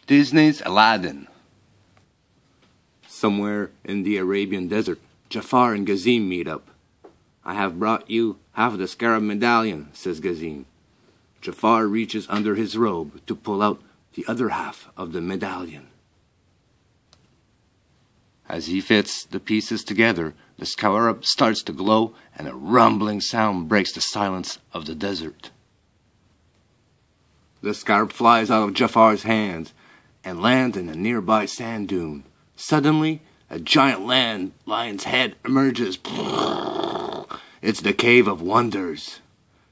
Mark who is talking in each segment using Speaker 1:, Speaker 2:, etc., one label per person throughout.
Speaker 1: Disney's Aladdin. Somewhere in the Arabian desert, Jafar and Gazim meet up. "I have brought you half of the scarab medallion," says Gazim. Jafar reaches under his robe to pull out the other half of the medallion. As he fits the pieces together, the scarab starts to glow and a rumbling sound breaks the silence of the desert. The scarab flies out of Jafar's hands and lands in a nearby sand dune. Suddenly, a giant lion's head emerges. It's the Cave of Wonders.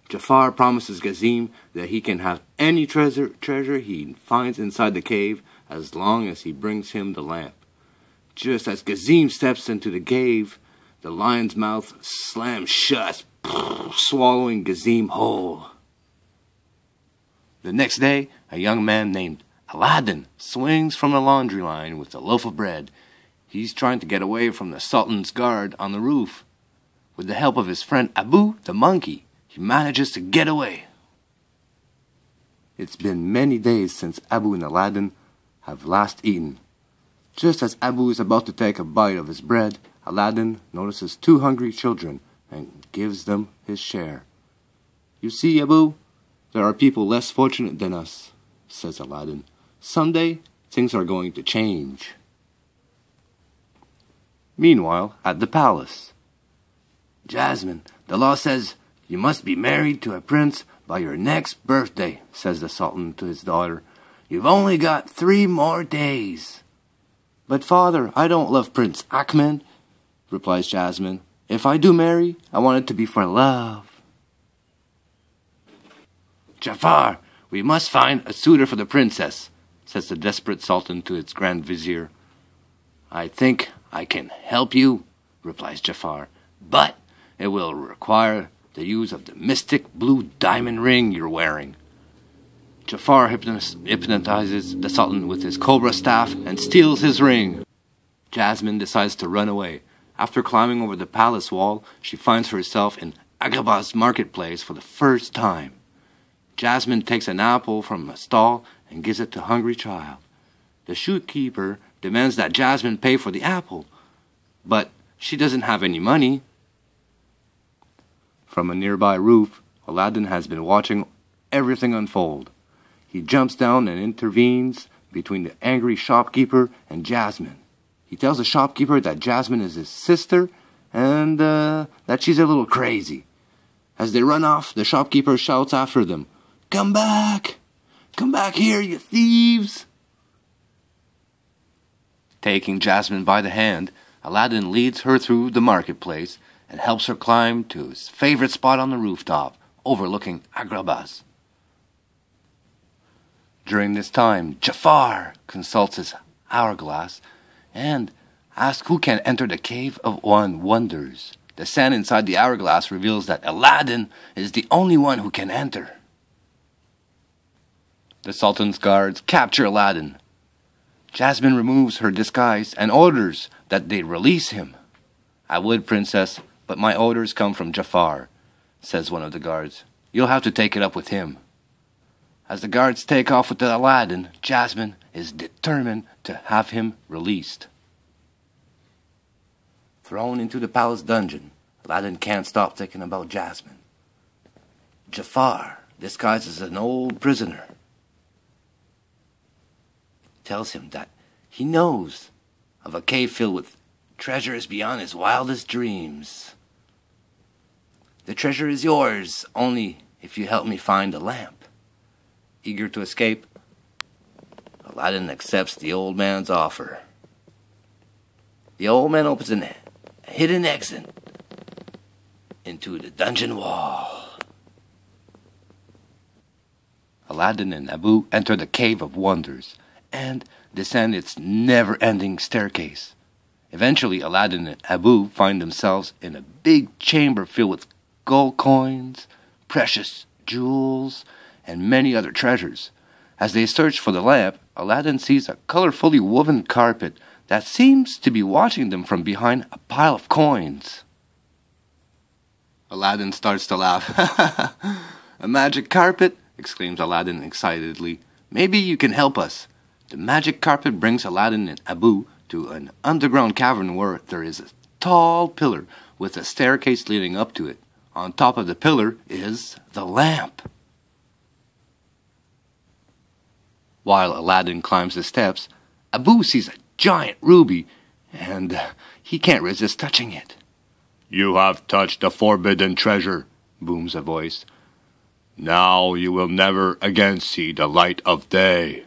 Speaker 1: Jafar promises Gazim that he can have any treasure he finds inside the cave as long as he brings him the lamp. Just as Gazim steps into the cave, the lion's mouth slams shut, swallowing Gazim whole. The next day, a young man named Aladdin swings from the laundry line with a loaf of bread. He's trying to get away from the Sultan's guard on the roof. With the help of his friend Abu, the monkey, he manages to get away. It's been many days since Abu and Aladdin have last eaten. Just as Abu is about to take a bite of his bread, Aladdin notices two hungry children and gives them his share. "You see, Abu, there are people less fortunate than us," says Aladdin. "Someday, things are going to change." Meanwhile, at the palace. "Jasmine, the law says you must be married to a prince by your next birthday," says the Sultan to his daughter. "You've only got 3 more days." "But father, I don't love Prince Ahmed," replies Jasmine. "If I do marry, I want it to be for love." "Jafar, we must find a suitor for the princess," says the desperate Sultan to its Grand Vizier. "I think I can help you," replies Jafar, "but it will require the use of the mystic blue diamond ring you're wearing." Jafar hypnotizes the Sultan with his cobra staff and steals his ring. Jasmine decides to run away. After climbing over the palace wall, she finds herself in Agrabah's marketplace for the first time. Jasmine takes an apple from a stall and gives it to a hungry child. The shoekeeper demands that Jasmine pay for the apple, but she doesn't have any money. From a nearby roof, Aladdin has been watching everything unfold. He jumps down and intervenes between the angry shopkeeper and Jasmine. He tells the shopkeeper that Jasmine is his sister and that she's a little crazy. As they run off, the shopkeeper shouts after them, "Come back! Come back here, you thieves!" Taking Jasmine by the hand, Aladdin leads her through the marketplace and helps her climb to his favorite spot on the rooftop, overlooking Agrabah's. During this time, Jafar consults his hourglass and asks who can enter the Cave of Wonders. The sand inside the hourglass reveals that Aladdin is the only one who can enter. The Sultan's guards capture Aladdin. Jasmine removes her disguise and orders that they release him. "I would, princess, but my orders come from Jafar," says one of the guards. "You'll have to take it up with him." As the guards take off with Aladdin, Jasmine is determined to have him released. Thrown into the palace dungeon, Aladdin can't stop thinking about Jasmine. Jafar, disguised as an old prisoner, tells him that he knows of a cave filled with treasures beyond his wildest dreams. "The treasure is yours, only if you help me find a lamp." Eager to escape, Aladdin accepts the old man's offer. The old man opens a hidden exit into the dungeon wall. Aladdin and Abu enter the Cave of Wonders and descend its never-ending staircase. Eventually, Aladdin and Abu find themselves in a big chamber filled with gold coins, precious jewels, and many other treasures. As they search for the lamp, Aladdin sees a colorfully woven carpet that seems to be watching them from behind a pile of coins. Aladdin starts to laugh. "A magic carpet?" exclaims Aladdin excitedly. "Maybe you can help us." The magic carpet brings Aladdin and Abu to an underground cavern where there is a tall pillar with a staircase leading up to it. On top of the pillar is the lamp. While Aladdin climbs the steps, Abu sees a giant ruby, and he can't resist touching it. "You have touched the forbidden treasure," booms a voice. "Now you will never again see the light of day."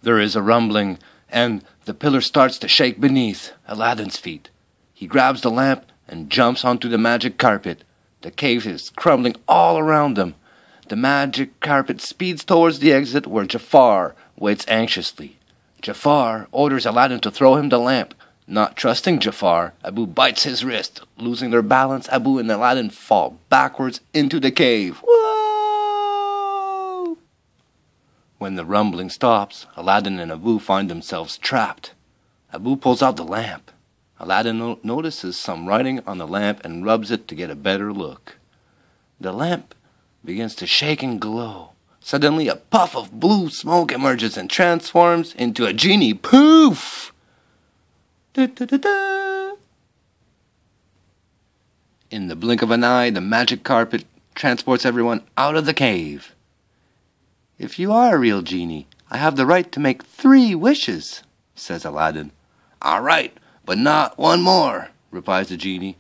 Speaker 1: There is a rumbling, and the pillar starts to shake beneath Aladdin's feet. He grabs the lamp and jumps onto the magic carpet. The cave is crumbling all around them. The magic carpet speeds towards the exit where Jafar waits anxiously. Jafar orders Aladdin to throw him the lamp. Not trusting Jafar, Abu bites his wrist. Losing their balance, Abu and Aladdin fall backwards into the cave. Whoa! When the rumbling stops, Aladdin and Abu find themselves trapped. Abu pulls out the lamp. Aladdin notices some writing on the lamp and rubs it to get a better look. The lamp begins to shake and glow. Suddenly, a puff of blue smoke emerges and transforms into a genie. Poof! Da-da-da-da. In the blink of an eye, the magic carpet transports everyone out of the cave. "If you are a real genie, I have the right to make 3 wishes," says Aladdin. "All right, but not one more," replies the genie.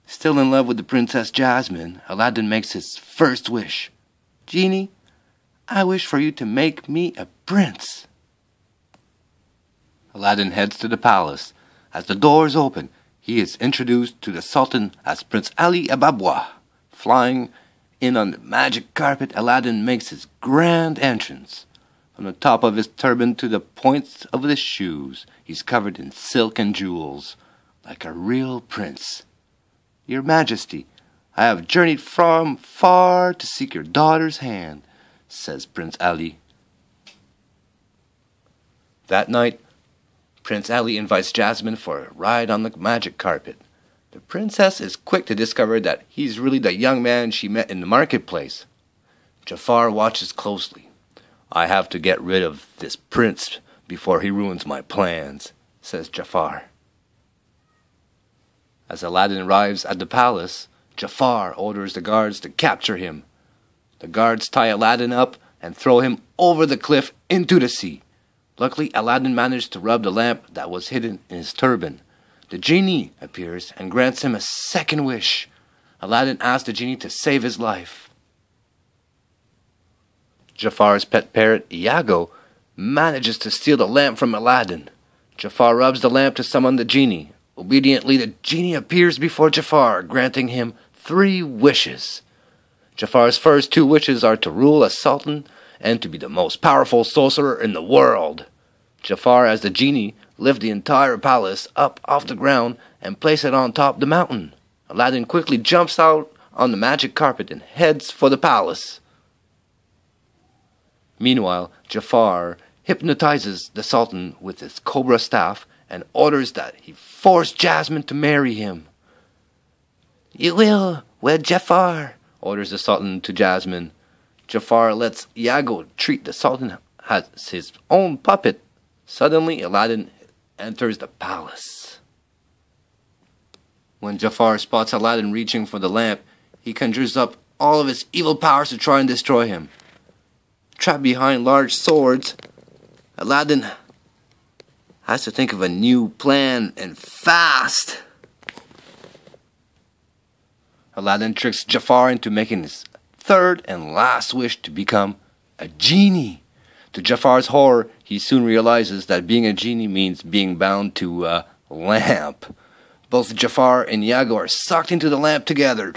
Speaker 1: Still in love with the Princess Jasmine, Aladdin makes his first wish. "Genie, I wish for you to make me a prince." Aladdin heads to the palace. As the doors open, he is introduced to the Sultan as Prince Ali Ababwa. Flying in on the magic carpet, Aladdin makes his grand entrance. From the top of his turban to the points of his shoes, he's covered in silk and jewels, like a real prince. "Your Majesty, I have journeyed from far to seek your daughter's hand," says Prince Ali. That night, Prince Ali invites Jasmine for a ride on the magic carpet. The princess is quick to discover that he's really the young man she met in the marketplace. Jafar watches closely. "I have to get rid of this prince before he ruins my plans," says Jafar. As Aladdin arrives at the palace, Jafar orders the guards to capture him. The guards tie Aladdin up and throw him over the cliff into the sea. Luckily, Aladdin managed to rub the lamp that was hidden in his turban. The genie appears and grants him a second wish. Aladdin asks the genie to save his life. Jafar's pet parrot, Iago, manages to steal the lamp from Aladdin. Jafar rubs the lamp to summon the genie. Obediently, the genie appears before Jafar, granting him 3 wishes. Jafar's first 2 wishes are to rule as Sultan and to be the most powerful sorcerer in the world. Jafar, as the genie, lift the entire palace up off the ground and place it on top of the mountain. Aladdin quickly jumps out on the magic carpet and heads for the palace. Meanwhile, Jafar hypnotizes the Sultan with his cobra staff and orders that he force Jasmine to marry him. "You will wed Jafar," orders the Sultan to Jasmine. Jafar lets Iago treat the Sultan as his own puppet. Suddenly, Aladdin enters the palace. When Jafar spots Aladdin reaching for the lamp, he conjures up all of his evil powers to try and destroy him. Trapped behind large swords, Aladdin has to think of a new plan, and fast. Aladdin tricks Jafar into making his 3rd and last wish to become a genie. To Jafar's horror, he soon realizes that being a genie means being bound to a lamp. Both Jafar and Iago are sucked into the lamp together.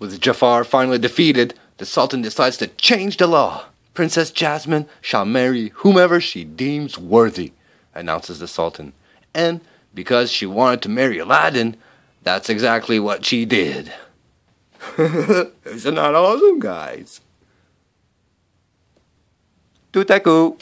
Speaker 1: With Jafar finally defeated, the Sultan decides to change the law. Princess Jasmine shall marry whomever she deems worthy, announces the Sultan. And because she wanted to marry Aladdin, that's exactly what she did. Isn't that awesome, guys? Tutaku!